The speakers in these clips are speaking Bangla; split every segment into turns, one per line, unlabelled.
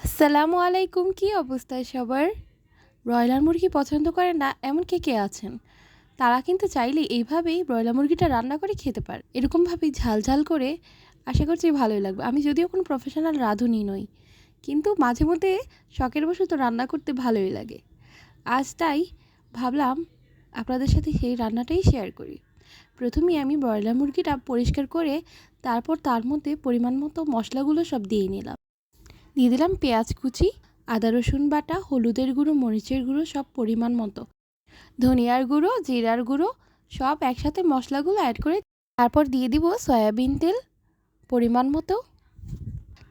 আসসালামু আলাইকুম। কি অবস্থায় সবার? ব্রয়লার মুরগি পছন্দ করেন না এমন কে কে আছেন? তারা কিন্তু চাইলে এইভাবেই ব্রয়লার মুরগিটা রান্না করে খেতে পারে। এরকমভাবেই ঝাল ঝাল করে আশা করছি ভালোই লাগবে। আমি যদিও কোনো প্রফেশনাল রাঁধুনি নই, কিন্তু মাঝে মধ্যে শখের বশত রান্না করতে ভালোই লাগে। আজ তাই ভাবলাম আপনাদের সাথে সেই রান্নাটাই শেয়ার করি। প্রথমেই আমি ব্রয়লার মুরগিটা পরিষ্কার করে তারপর তার মধ্যে পরিমাণ মতো মশলাগুলো সব দিয়ে নিলাম। দিয়ে দিলাম পেঁয়াজ কুচি, আদা রসুন বাটা, হলুদের গুঁড়ো, মরিচের গুঁড়ো সব পরিমাণ মতো, ধনিয়ার গুঁড়ো, জিরার গুঁড়ো সব একসাথে মশলাগুলো অ্যাড করে তারপর দিয়ে দিব সয়াবিন তেল পরিমাণ মতো।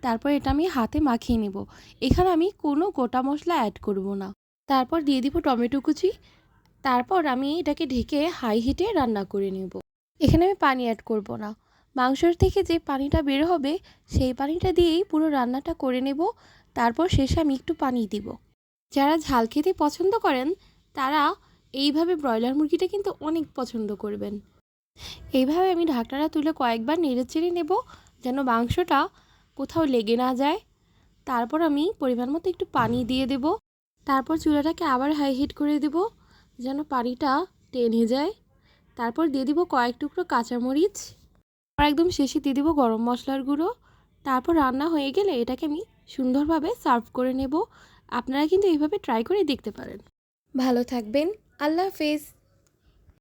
তারপর এটা আমি হাতে মাখিয়ে নিব। এখানে আমি কোনো গোটা মশলা অ্যাড করব না। তারপর দিয়ে দিব টমেটো কুচি। তারপর আমি এটাকে ঢেকে হাই হিটে রান্না করে নেব। এখানে আমি পানি অ্যাড করব না। মাংসের থেকে যে পানিটা বের হবে সেই পানিটা দিয়েই পুরো রান্নাটা করে নেব। তারপর শেষে আমি একটু পানি দিব। যারা ঝাল খেতে পছন্দ করেন তারা এইভাবে ব্রয়লার মুরগিটা কিন্তু অনেক পছন্দ করবেন। এইভাবে আমি ঢাকনাটা তুলে কয়েকবার নেড়েচেড়ে নেব যেন মাংসটা কোথাও লেগে না যায়। তারপর আমি পরিমাণ মতো একটু পানি দিয়ে দেব। তারপর চুলাটাকে আবার হাই হিট করে দেব যেন পানিটা টেনে যায়। তারপর দিয়ে দিব কয়েক টুকরো কাঁচামরিচ। আর একদম শেষে দিয়ে দিব গরম মশলার গুঁড়ো। তারপর রান্না হয়ে গেলে এটাকে আমি সুন্দরভাবে সার্ভ করে নেব। আপনারা কিন্তু এইভাবে ট্রাই করে দেখতে পারেন। ভালো থাকবেন। আল্লাহ হাফেজ।